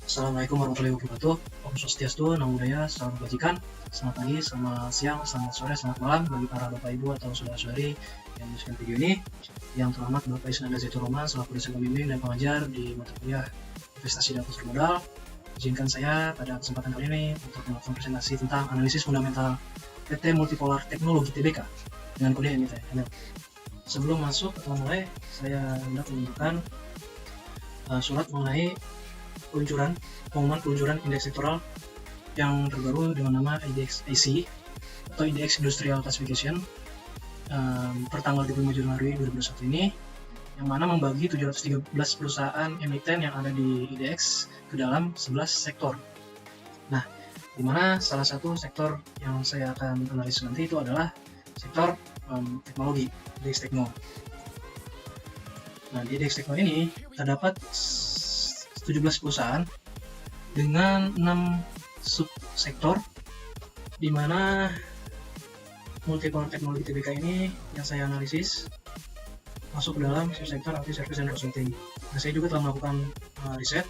Assalamualaikum warahmatullahi wabarakatuh. Om Swastiastu, Namo Buddhaya, salam kebajikan. Selamat pagi, selamat siang, selamat sore, selamat malam bagi para bapak ibu atau saudara-saudari yang menyaksikan video ini. Yang terhormat Bapak Isnanda Zaitun Roman selaku dosen pembimbing dan pengajar di mata kuliah Investasi dan Pasar Modal. Izinkan saya pada kesempatan kali ini untuk melakukan presentasi tentang analisis fundamental PT Multipolar Teknologi Tbk dengan kode emiten ML. Sebelum masuk atau mulai, saya hendak menunjukkan surat mengenai pengumuman peluncuran indeks sektoral yang terbaru dengan nama IDX IC atau Index Industrial Classification per tanggal 25 Januari 2021 ini, yang mana membagi 713 perusahaan emiten yang ada di IDX ke dalam 11 sektor. Nah, di mana salah satu sektor yang saya akan analisis nanti itu adalah sektor teknologi, IDX Tekno. Nah, di IDX Tekno ini terdapat 17 perusahaan dengan 6 subsektor, di mana Multipolar Teknologi Tbk ini yang saya analisis masuk ke dalam subsektor IT Service and Consulting. Nah, saya juga telah melakukan riset.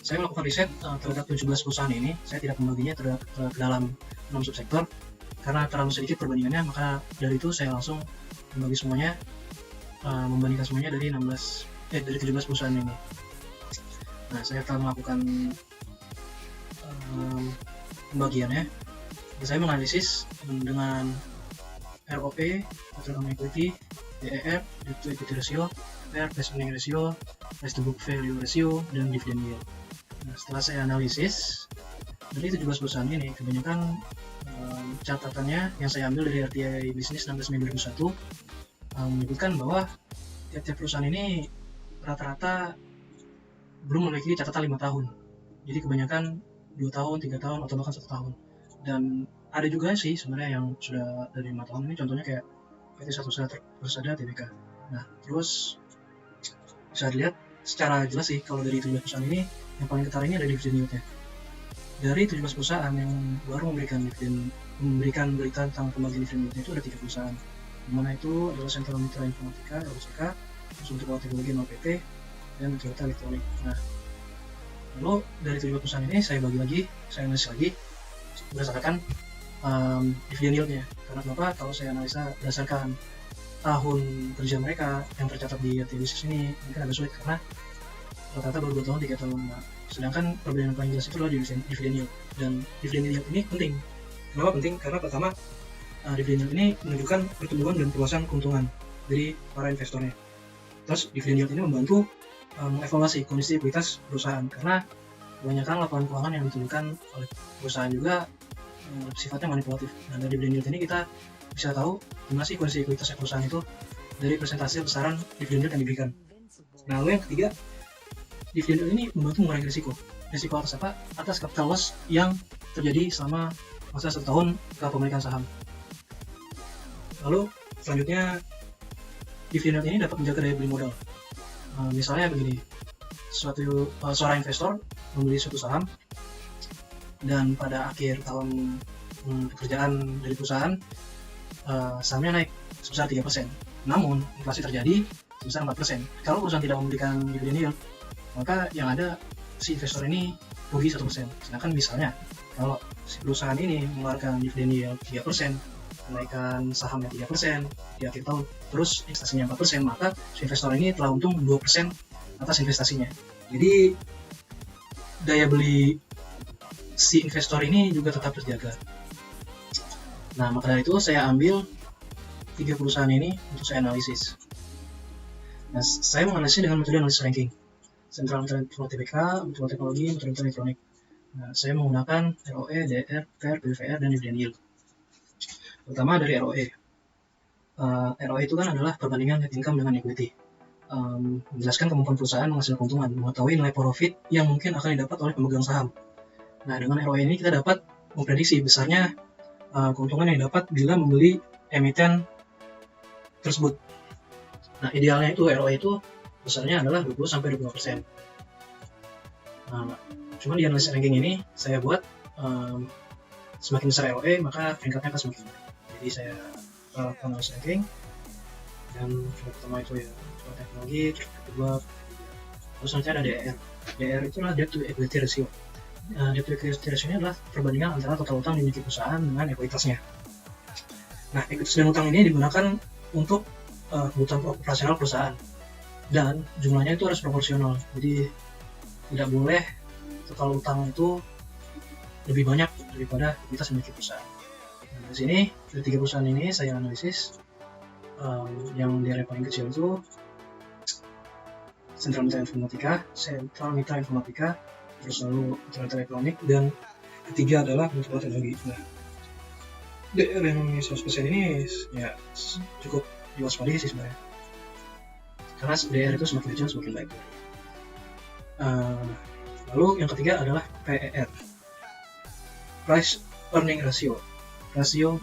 Saya melakukan riset terhadap 17 perusahaan ini. Saya tidak membaginya ke dalam 6 subsektor karena terlalu sedikit perbandingannya, maka dari itu saya langsung membagi semuanya, membandingkan semuanya dari 17 perusahaan ini. Nah, saya telah melakukan pembagiannya. Saya menganalisis dengan ROP, Return on Equity, DER, Debt to Equity Ratio, PER, Price Earning Ratio, Price to Book Value Ratio, dan Dividend Yield. Nah, setelah saya analisis dari 17 perusahaan ini, kebanyakan catatannya yang saya ambil dari RTI Business 16 Mei 2001 menyebutkan bahwa tiap-tiap perusahaan ini rata-rata belum memiliki catatan 5 tahun. Jadi kebanyakan 2 tahun, 3 tahun, atau bahkan 1 tahun. Dan ada juga sih sebenarnya yang sudah dari 5 tahun ini, contohnya kayak PT Persada Tbk. Nah, terus bisa dilihat secara jelas sih kalau dari 17 perusahaan ini, yang paling ketara ini ada dividend yield-nya. Dari 17 perusahaan yang baru memberikan berita tentang pembagian dividend yield-nya itu ada 3 perusahaan. Di mana itu adalah Sentral Mitra Informatika, LCK, Untuk Teknologi NOPT, dan Toyota Elektronik. Nah, lalu dari 17 perusahaan ini saya analisis lagi berdasarkan dividend yield-nya. Karena kenapa? Kalau saya analisa berdasarkan tahun kerja mereka yang tercatat di RTI Business ini mungkin agak sulit karena rata-rata baru 2 tahun, 3 tahun. Nah, sedangkan perbedaan yang paling jelas itu adalah dividend yield. Dan dividend yield ini penting. Kenapa penting? Karena pertama, dividend yield ini menunjukkan pertumbuhan dan perluasan keuntungan dari para investornya. Terus dividend yield ini membantu mengevaluasi kondisi likuiditas perusahaan, karena kebanyakan laporan keuangan yang ditunjukkan oleh perusahaan juga sifatnya manipulatif. Nah, dari dividend yield ini kita bisa tahu gimana sih kondisi likuiditas perusahaan itu dari presentasi besaran dividend yield yang diberikan. Nah, lalu yang ketiga, dividend yield ini membantu mengurangi risiko atas capital loss yang terjadi selama masa 1 tahun kepemilikan saham. Lalu selanjutnya, dividend yield ini dapat menjaga daya beli modal. Misalnya begini, seorang investor membeli suatu saham dan pada akhir tahun pekerjaan dari perusahaan, sahamnya naik sebesar 3%. Namun inflasi terjadi sebesar 4%. Kalau perusahaan tidak memberikan dividend yield, maka yang ada si investor ini rugi 1%. Sedangkan misalnya kalau si perusahaan ini mengeluarkan dividend yield 3%, kenaikan sahamnya 3% di akhir tahun, terus investasinya 4%, maka si investor ini telah untung 2% atas investasinya. Jadi daya beli si investor ini juga tetap terjaga. Nah, maka dari itu saya ambil 3 perusahaan ini untuk saya analisis. Nah, saya menganalisisnya dengan metode analisis ranking. Sentral Mitra Tbk, Untuk Teknologi, Mitra Elektronik. Nah, saya menggunakan ROE, DER, PER, PVR, dan dividend yield. Pertama dari ROE. ROE itu kan adalah perbandingan net income dengan equity. Menjelaskan kemampuan perusahaan menghasilkan keuntungan, mengetahui nilai profit yang mungkin akan didapat oleh pemegang saham. Nah, dengan ROE ini kita dapat memprediksi besarnya keuntungan yang didapat bila membeli emiten tersebut. Nah, idealnya itu ROE itu besarnya adalah 20-25%. Nah, cuma di analisis ranking ini saya buat semakin besar ROE maka peringkatnya akan semakin baik. Jadi saya lakukan analisis ranking, dan pertama itu ya teknologi, terus kedua Terus selanjutnya ada DER. DER itu adalah debt to equity ratio. Debt to equity ratio ini adalah perbandingan antara total utang dimiliki perusahaan dengan ekuitasnya. Nah, ekuitas dan utang ini digunakan untuk kebutuhan operasional perusahaan, dan jumlahnya itu harus proporsional. Jadi tidak boleh total utang itu lebih banyak daripada ekuitas dimiliki perusahaan. Nah, di sini dari 3 perusahaan ini saya analisis. Yang DER paling kecil itu Sentral Mitra Informatika, terus lalu Internet Elektronik, dan ketiga adalah Multipolar Teknologi. Nah, DER yang 100% ini ya cukup diwaspadai sih sebenarnya, karena DER itu semakin kecil semakin baik. Lalu yang ketiga adalah PER, Price Earning Ratio, rasio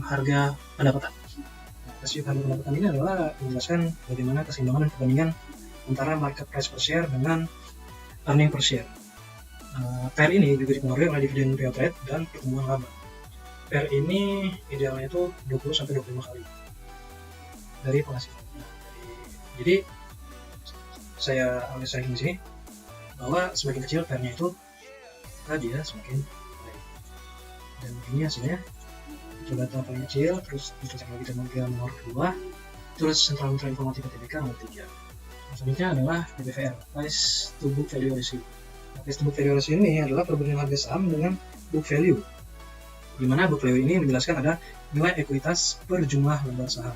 harga pendapatan. Rasio harga pendapatan ini adalah menjelaskan bagaimana keseimbangan dan perbandingan antara market price per share dengan earning per share. PER ini juga dipengaruhi oleh dividen payout rate dan pertumbuhan laba. PER ini idealnya itu 20-25 kali dari penghasilan. Jadi saya analisa di sini bahwa semakin kecil PER-nya itu dia semakin baik. Dan ini hasilnya data paling kecil, terus teknologi nomor 2, terus Sentral Mitra Informatika Tbk nomor 3. Selanjutnya adalah PBVR, Price to Book Value Ratio. Price to Book Value Ratio ini adalah perbandingan harga saham dengan book value, di mana book value ini menjelaskan ada nilai ekuitas per jumlah lembar saham.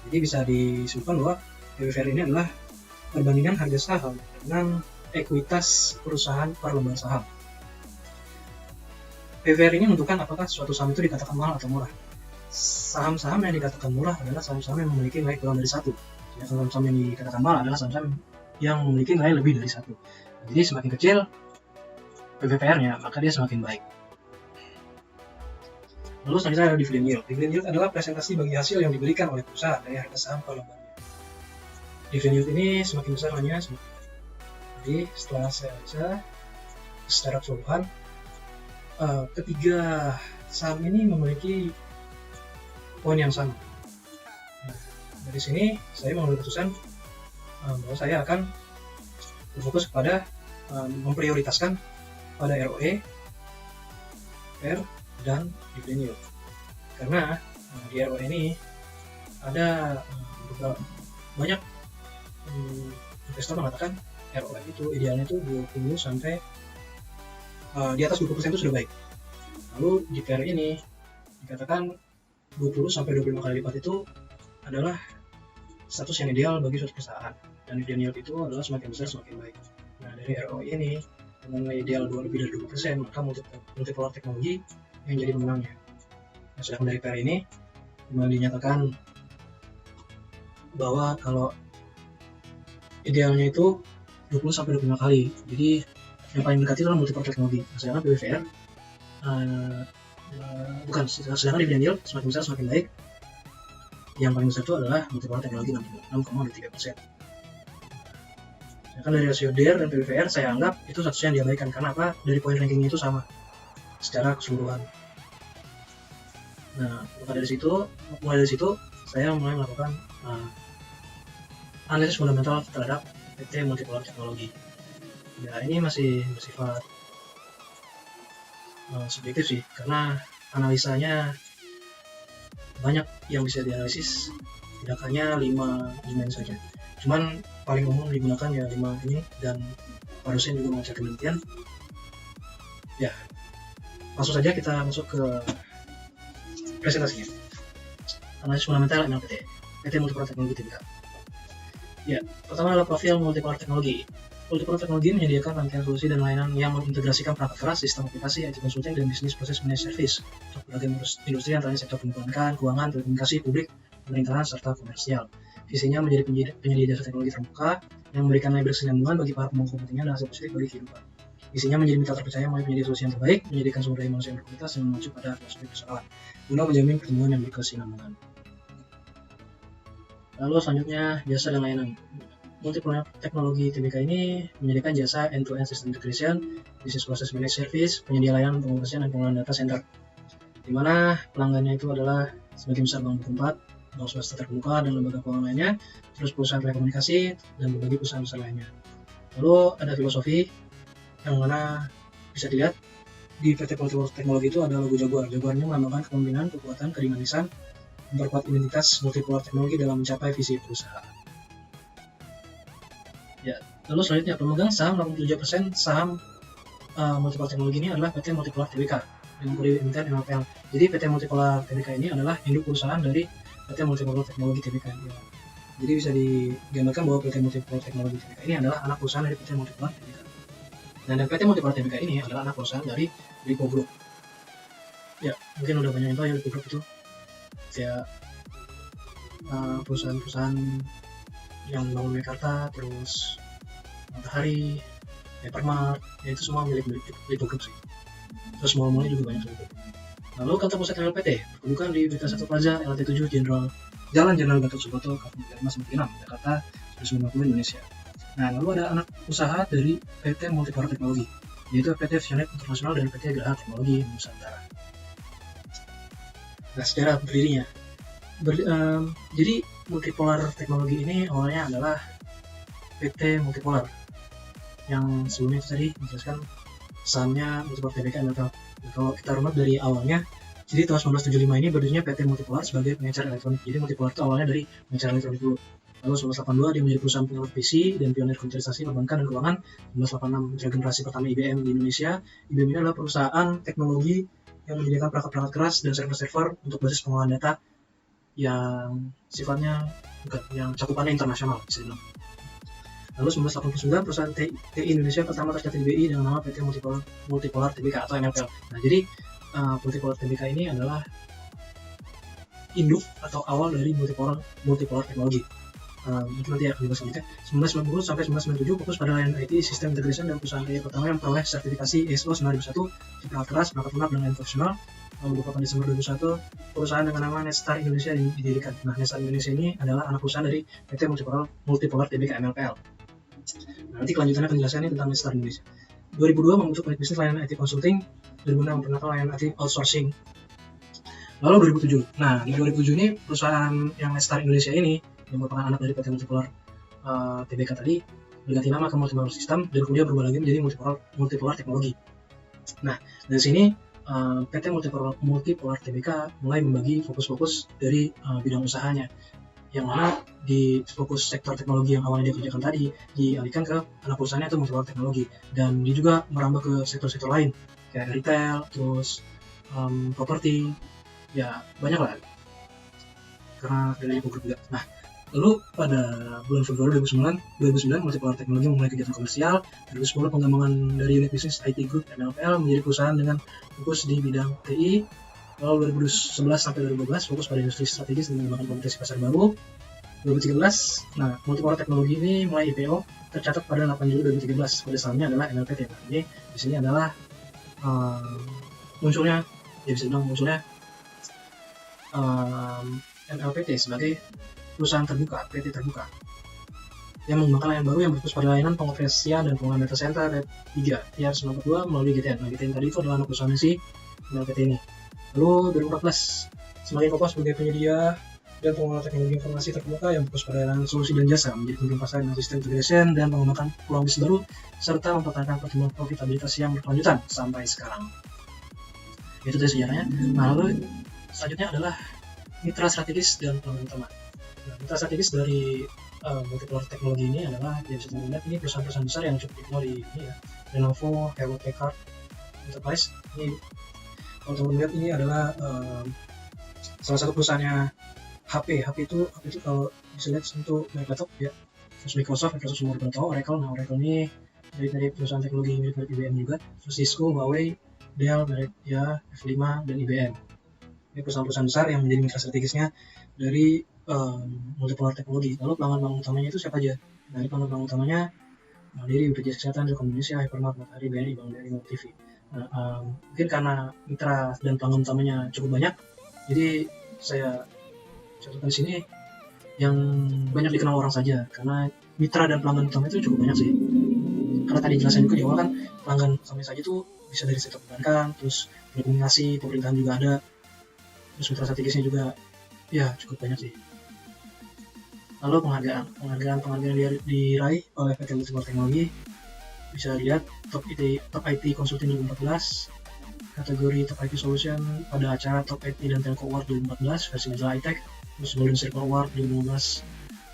Jadi bisa disimpulkan bahwa PBVR ini adalah perbandingan harga saham dengan ekuitas perusahaan per lembar saham. PBVR ini menentukan apakah suatu saham itu dikatakan mahal atau murah. Saham-saham yang dikatakan murah adalah saham-saham yang memiliki nilai kurang dari 1. Saham-saham yang dikatakan mahal adalah saham-saham yang memiliki nilai lebih dari 1. Jadi semakin kecil PBVR-nya, maka dia semakin baik. Lalu selanjutnya ada dividend yield. Dividend yield adalah presentasi bagi hasil yang diberikan oleh perusahaan dari harga saham per lembarnya. Dividend yield ini semakin besar hanya semakin. Jadi setelah saya baca secara keseluruhan, ketiga saham ini memiliki poin yang sama. Nah, dari sini saya mengambil keputusan bahwa saya akan berfokus kepada memprioritaskan pada ROE, PER, dan dividend yield. Karena di ROE ini ada banyak investor mengatakan ROE itu idealnya itu 20 sampai di atas 20% itu sudah baik. Lalu di PER ini dikatakan 20 sampai 25 kali lipat itu adalah status yang ideal bagi suatu perusahaan, dan dividend yield itu adalah semakin besar semakin baik. Nah, dari ROE ini dengan nilai ideal lebih dari 20%, maka Multipolar Teknologi yang jadi pemenangnya. Nah, sedangkan dari PER ini memang dinyatakan bahwa kalau idealnya itu 20 sampai 25 kali. Jadi yang paling dekat itu adalah Multipolar Teknologi. Sedangkan PBVR sedangkan dividend yield semakin besar semakin baik. Yang paling besar itu adalah Multipolar Teknologi 6,3%. Sedangkan dari rasio DER dan PBVR saya anggap itu satu yang diabaikan. Karena apa? Dari poin rankingnya itu sama secara keseluruhan. Nah, mulai dari situ saya mulai melakukan analisis fundamental terhadap PT Multipolar Teknologi. Ya, ini masih bersifat subjektif sih, karena analisanya banyak yang bisa dianalisis, tidak hanya 5 domain saja. Cuman paling umum digunakan ya 5 ini, dan harusnya juga mengecek penelitian. Ya, langsung saja kita masuk ke presentasinya. Analisis fundamental MLPT, PT Multipolar Teknologi Tbk. Ya, pertama adalah profil Multipolar Teknologi. Multipolar Teknologi menyediakan rangkaian solusi dan layanan yang mengintegrasikan perangkat keras, sistem aplikasi, IT consulting, dan bisnis proses managed service untuk berbagai industri antara sektor perbankan, keuangan, telekomunikasi, publik, pemerintahan, serta komersial. Visinya menjadi penyedia jasa teknologi terbuka yang memberikan nilai berkesinambungan bagi para pemangku kepentingan dan hasil positif bagi kehidupan. Visinya menjadi mitra terpercaya melalui penyedia solusi yang terbaik, menyediakan sumber daya manusia yang berkualitas dan mengacu pada filosofi perusahaan guna menjamin pertumbuhan yang berkesinambungan. Lalu selanjutnya jasa dan layanan. Multipolar Teknologi Tbk ini menyediakan jasa end-to-end system integration, business process managed service, penyedia layanan pengoperasian dan pengelolaan data center, di mana pelanggannya itu adalah sebagian besar bank tempat, bank swasta terbuka dan lembaga keuangan lainnya, terus perusahaan telekomunikasi dan berbagai perusahaan besar lainnya. Lalu ada filosofi yang mana bisa dilihat di PT Multipolar Teknologi itu ada logo Jaguar. Jaguar ini melambangkan kepemimpinan, kekuatan, kedinamisan, memperkuat identitas Multipolar Teknologi dalam mencapai visi perusahaan. Ya, lalu selanjutnya pemegang saham 87% saham Multipolar Teknologi ini adalah PT Multipolar Tbk dengan kode emiten MLPL. Jadi PT Multipolar Tbk ini adalah induk perusahaan dari PT Multipolar Teknologi Tbk. Ya. Jadi bisa digambarkan bahwa PT Multipolar Teknologi Tbk ini adalah anak perusahaan dari PT Multipolar Tbk. Nah, dan PT Multipolar Tbk ini adalah anak perusahaan dari Lipo Group. Ya, mungkin udah banyak yang tahu ya Lipo Group itu kayak perusahaan-perusahaan yang bangun Mekarta, terus Matahari, Hypermart, ya itu semua milik Lipo Group sih. Terus mall-mallnya juga banyak juga. Lalu kantor pusat LPT berkedudukan di Berita 1 Plaza, LT 7 Jalan Jenderal Gatot Subroto, Kampung 596, Jakarta, 1950 Indonesia. Nah, lalu ada anak usaha dari PT Multipolar Teknologi, yaitu PT Visionet Internasional dan PT Geraha Teknologi Nusantara. Nah, sejarah berdirinya. Jadi Multipolar Teknologi ini awalnya adalah PT Multipolar yang sebelumnya itu tadi menjelaskan sahamnya Multipolar Tbk. Nah, kalau kita runut dari awalnya, jadi tahun 1975 ini berdirinya PT Multipolar sebagai pengecer elektronik. Jadi Multipolar itu awalnya dari pengecer elektronik dulu. Lalu 1982 dia menjadi perusahaan pengelola PC dan pionir komputerisasi perbankan dan keuangan. 1986 generasi pertama IBM di Indonesia. IBM ini adalah perusahaan teknologi yang menyediakan perangkat-perangkat keras dan server-server untuk basis pengolahan data yang sifatnya yang cakupannya internasional bisa dibilang. Lalu 1989 perusahaan TI Indonesia pertama tercatat di BI dengan nama PT Multipolar Tbk atau MLPL. Nah, jadi Multipolar Tbk ini adalah induk atau awal dari Multipolar Teknologi. Itu nanti akan dibahas selanjutnya. 1990 sampai 1997 fokus pada layanan IT, sistem integration dan perusahaan TI pertama yang memperoleh sertifikasi ISO 9001 perangkat keras, perangkat lunak dan lain profesional. Lalu 28 Desember 2001 perusahaan dengan nama Netstar Indonesia didirikan. Nah, Netstar Indonesia ini adalah anak perusahaan dari PT Multipolar Tbk MLPL. Nah, nanti kelanjutannya penjelasannya tentang Netstar Indonesia. 2002 membentuk unit bisnis layanan IT consulting, 2006 memperkenalkan layanan IT outsourcing. Lalu 2007. Nah, di 2007 ini perusahaan yang Netstar Indonesia ini yang merupakan anak dari PT Multipolar Tbk tadi berganti nama ke Multipolar System dan kemudian berubah lagi menjadi Multipolar Teknologi. Nah, dari sini PT Multipolar Tbk mulai membagi fokus-fokus dari bidang usahanya, yang mana di fokus sektor teknologi yang awalnya dia kerjakan tadi dialihkan ke anak perusahaannya itu Multipolar Teknologi, dan dia juga merambah ke sektor-sektor lain kayak retail, terus properti, ya banyak lah karena dari grup juga. Nah, lalu pada bulan Februari 2009 Multipolar Teknologi memulai kegiatan komersial. 2010 pengembangan dari unit bisnis IT Group MLPL menjadi perusahaan dengan fokus di bidang TI. Lalu 2011 sampai 2012 fokus pada industri strategis dan mengembangkan kompetensi pasar baru. 2013, nah Multipolar Teknologi ini mulai IPO tercatat pada 8 Juli 2013. Pada sahamnya adalah MLPT. Nah, ini di sini adalah munculnya MLPT sebagai perusahaan terbuka, PT terbuka yang mengembangkan layanan baru yang berfokus pada layanan pengoperasian dan pengelolaan data center TR92 melalui GTN. Nah, GTN tadi itu adalah anak perusahaan si MLPT ini. Lalu 2014 semakin fokus sebagai penyedia dan pengelola teknologi informasi terbuka yang fokus pada layanan solusi dan jasa, menjadi pemimpin pasar dengan sistem integration dan mengembangkan peluang bisnis baru serta mempertahankan pertumbuhan profitabilitas yang berkelanjutan sampai sekarang. Itu dari sejarahnya. Nah, lalu selanjutnya adalah mitra strategis dan pelanggan utama. Nah, mitra strategis dari Multipolar Teknologi ini adalah, ya bisa dilihat ini perusahaan-perusahaan besar yang cukup dikenal di ini ya, Lenovo, Hewlett Packard Enterprise. Ini kalau teman-teman lihat ini adalah salah satu perusahaannya HP itu kalau bisa lihat untuk laptop ya. Terus Microsoft semua udah tahu. Oracle ini dari perusahaan teknologi milik IBM juga. Terus Cisco, Huawei, Dell, merek ya F5 dan IBM. Ini perusahaan-perusahaan besar yang menjadi mitra strategisnya dari Multipolar Teknologi. Lalu pelanggan utamanya itu siapa aja? Dari pelanggan utamanya Mandiri, BPJS Kesehatan, Telkom Indonesia, Hypermart, Matahari, BNI, Bank BRI, Mob TV. Nah, mungkin karena mitra dan pelanggan utamanya cukup banyak, jadi saya catatan di sini yang banyak dikenal orang saja, karena mitra dan pelanggan utama itu cukup banyak sih. Karena tadi jelasin juga di awal kan, pelanggan utamanya saja tuh bisa dari sektor perbankan, terus telekomunikasi, pemerintahan juga ada, terus mitra strategisnya juga ya cukup banyak sih. Lalu penghargaan yang diraih oleh PT Multipolar Teknologi bisa lihat top IT Consulting 2014, kategori top IT Solution pada acara Top IT dan Telco Award 2014 versi majalah iTech, terus Golden Circle Award 2015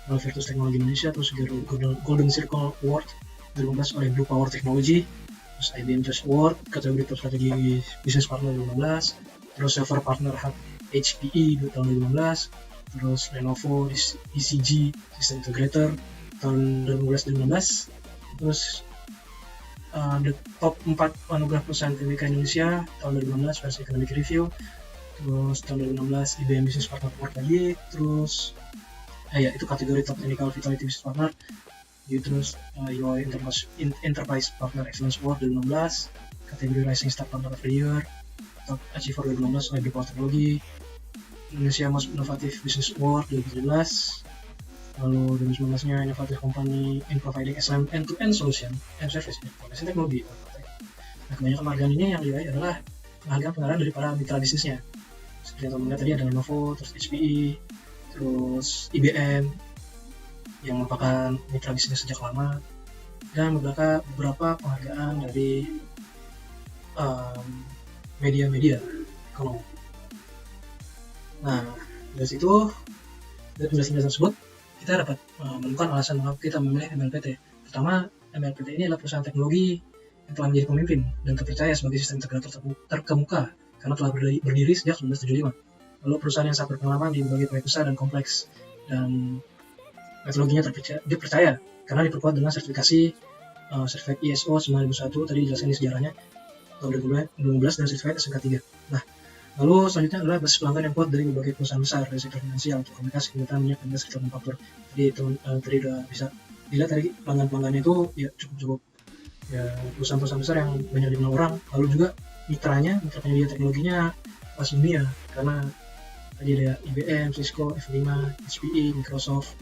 oleh Virtus Teknologi Indonesia, terus Golden Circle Award 2015 oleh Blue Power Technology, terus IBM Choice Award kategori top strategi bisnis partner 2015, terus server partner hub HPE tahun 2015, terus Lenovo ECG System Integrator tahun 2015, terus the top 4 anugerah perusahaan TBK Indonesia tahun 2016 versi Economic Review, terus tahun 2016 IBM Business Partner Award lagi, terus itu kategori top technical vitality business partner, terus UI Enterprise Partner Excellence Award 2016, kategori Rising Star Partner of the Year, top Achiever 2016 oleh Blue Power Technology, Indonesia Most Innovative Business Award 2017, lalu 2019-nya Innovative Company in Providing Excellent End-to-End Solution and Service Informasi Teknologi. Nah, kebanyakan penghargaan ini yang diraih adalah penghargaan dari para mitra bisnisnya. Seperti yang teman-teman tadi ada Lenovo, terus HPE, terus IBM yang merupakan mitra bisnis sejak lama, dan beberapa penghargaan dari media-media ekonomi. Nah, dari situ, dari penjelasan tersebut, kita dapat menemukan alasan mengapa kita memilih MLPT. Pertama, MLPT ini adalah perusahaan teknologi yang telah menjadi pemimpin dan terpercaya sebagai sistem integrator terkemuka karena telah berdiri sejak 1975. Lalu perusahaan yang sangat berpengalaman di berbagai proyek besar dan kompleks, dan metodologinya dipercaya karena diperkuat dengan sertifikasi sertifikat ISO 9001 tadi dijelaskan di sejarahnya tahun 2015 dan sertifikat SMK 3. Nah, lalu selanjutnya adalah basis pelanggan yang kuat dari berbagai perusahaan besar dari sektor finansial, komunikasi, kesehatan, minyak, dan gas, sektor manufaktur. Tadi udah bisa dilihat tadi pelanggan-pelanggannya itu ya cukup ya perusahaan-perusahaan besar yang banyak dikenal orang. Lalu juga mitra penyedia teknologinya pas dunia, karena tadi ada IBM, Cisco, F5, HPE, Microsoft,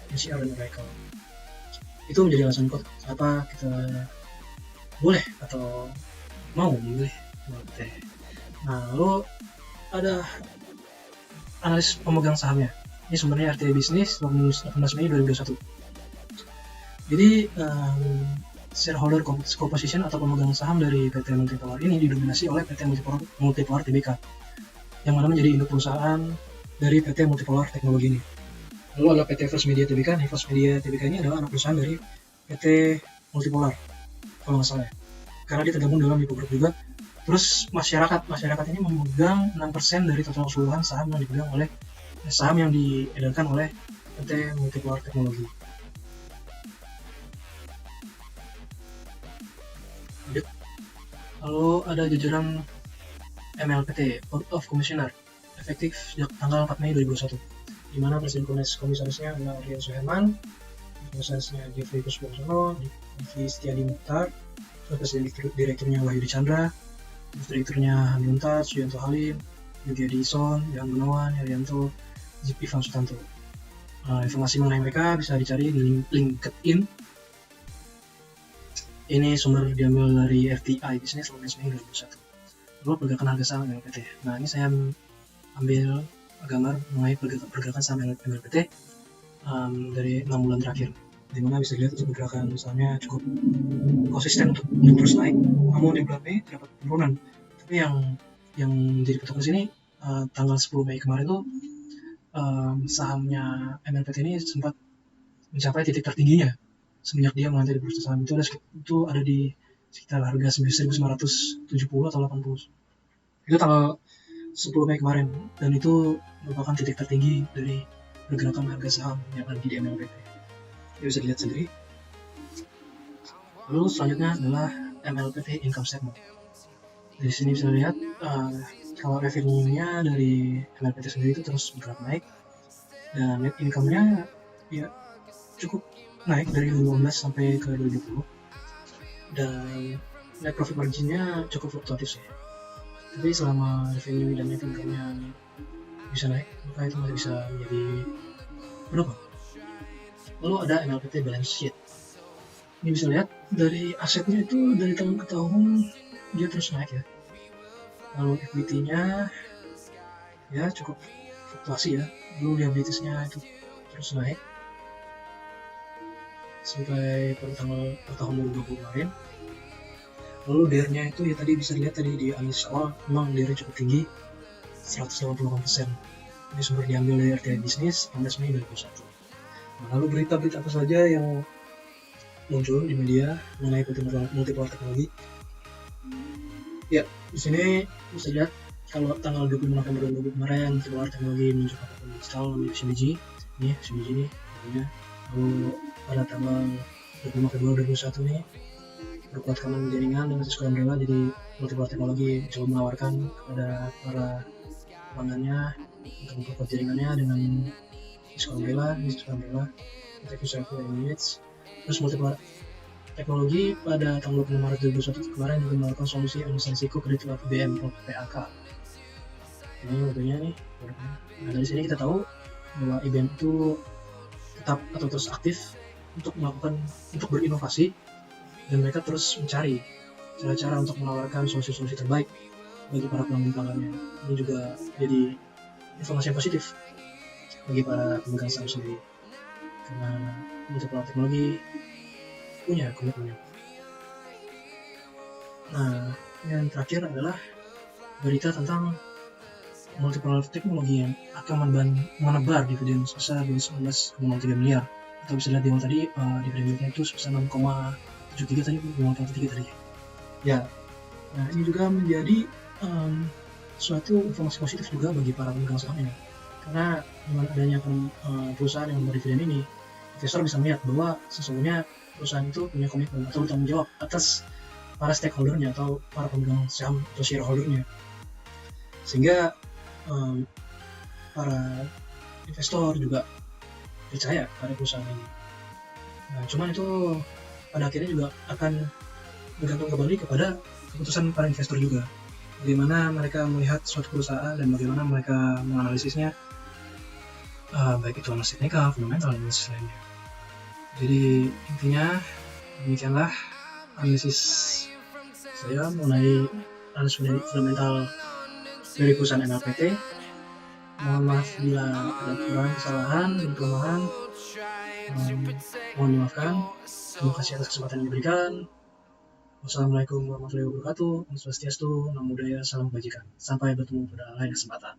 NCR, dan Oracle. Itu menjadi alasan kuat kenapa kita boleh atau mau memilih MLPT. Nah, lalu ada analis pemegang sahamnya. Ini sumbernya RTA Business 18 Mei 2021. Jadi shareholder composition atau pemegang saham dari PT Multipolar ini didominasi oleh PT Multipolar Tbk, yang mana menjadi induk perusahaan dari PT Multipolar Teknologi ini. Lalu ada PT First Media Tbk. Nah, First Media Tbk ini adalah anak perusahaan dari PT Multipolar, kalau nggak salah ya. Karena dia tergabung dalam Lipo Group juga. Terus masyarakat ini memegang 6% dari total keseluruhan saham yang diedarkan oleh PT Multipolar Teknologi. Lalu ada jajaran MLPT, Board of Commissioner, efektif sejak tanggal 4 Mei 2021, di mana Presiden Komisarisnya adalah Rian Suherman, Komisarisnya Jeffrey Kuswosono, Divi Setiadi Mukhtar, Presiden Direkturnya Wahyudi Chandra, Direkturnya Hamyunta, Suyanto Halim, Yogi Adison, Yohan Gunawan, Herianto, Ivan Sutanto. Informasi mengenai mereka bisa dicari di LinkedIn. Ini sumber diambil dari FTI Business 18 Mei 2021. Lalu pergerakan harga saham MLPT. Nah, ini saya ambil gambar mengenai pergerakan saham MLPT dari 6 bulan terakhir, di mana bisa dilihat untuk pergerakan misalnya cukup konsisten untuk terus naik. Namun di bulan Mei terdapat penurunan. Tapi yang jadi patokan sini tanggal 10 Mei kemarin tuh sahamnya MLPT ini sempat mencapai titik tertingginya semenjak dia melantai di bursa saham. Itu ada di sekitar harga 1970 atau 80. Itu tanggal 10 Mei kemarin, dan itu merupakan titik tertinggi dari pergerakan harga saham yang ada di MLPT. Ya, bisa dilihat sendiri. Lalu selanjutnya adalah MLPT Income Statement. Di sini bisa lihat kalau revenue-nya dari MLPT sendiri itu terus bergerak naik, dan net income-nya ya cukup naik dari 2015 sampai ke 2020, dan net profit margin-nya cukup fluktuatif sih. Tapi selama revenue dan net income-nya bisa naik, maka itu masih bisa menjadi berapa. Lalu ada MLPT balance sheet. Ini bisa lihat dari asetnya itu dari tahun ke tahun dia terus naik ya. Lalu equity-nya ya cukup fluktuasi ya. Lalu liabilities-nya itu terus naik. sampai pada tahun 2020 kemarin. Lalu DER-nya itu ya tadi bisa dilihat tadi di analisis awal memang DER cukup tinggi, 188%. Ini sumber diambil dari RTI Bisnis 16 Mei 2021. Nah, lalu berita-berita apa saja yang muncul di media mengenai multipolar teknologi? Ya, di sini bisa lihat kalau tanggal 25 November 2020 kemarin multipolar teknologi menunjukkan platform digital namanya Synergy. Ini Synergy ini namanya. Lalu pada tanggal 25 Februari 2021 nih berbuat rekaman jaringan dengan Cisco Umbrella, jadi multipolar teknologi coba menawarkan kepada para pelanggannya untuk memperkuat jaringannya dengan Cisco Umbrella, kita bisa units. Terus multipolar teknologi pada tanggal 20 Maret 2021 kemarin juga menawarkan solusi analisa risiko kredit lewat IBM atau PAK. Ini modelnya nih. Nah, dari sini kita tahu bahwa IBM itu tetap atau terus aktif untuk berinovasi, dan mereka terus mencari cara-cara untuk menawarkan solusi-solusi terbaik bagi para pelanggan-pelanggannya. Ini juga jadi informasi yang positif bagi para pemegang saham sendiri, karena multipolar teknologi punya komitmennya. Nah, yang terakhir adalah berita tentang multipolar teknologi yang akan menebar dividen sebesar 19,3 miliar. Kita bisa lihat di awal tadi dividennya itu sebesar 6,73 tadi, 5,3 tadi. Ya, nah ini juga menjadi suatu informasi positif juga bagi para pemegang saham ini, karena dengan adanya perusahaan yang memberi dividen ini, investor bisa melihat bahwa sesungguhnya perusahaan itu punya komitmen atau tanggung jawab atas para stakeholdernya atau para pemegang saham atau shareholdernya, sehingga para investor juga percaya pada perusahaan ini. Nah, cuman itu pada akhirnya juga akan bergantung kembali kepada keputusan para investor juga, bagaimana mereka melihat suatu perusahaan dan bagaimana mereka menganalisisnya, baik itu analisis teknikal, fundamental, dan lainnya. Jadi intinya demikianlah analisis saya mengenai analisis fundamental dari perusahaan MLPT. Mohon maaf bila ada kekurangan, kesalahan, dan kelemahan. Mohon dimaafkan. Terima kasih atas kesempatan yang diberikan. Wassalamualaikum warahmatullahi wabarakatuh. Om Swastiastu, Namo Buddhaya, Salam Kebajikan. Sampai bertemu pada lain kesempatan.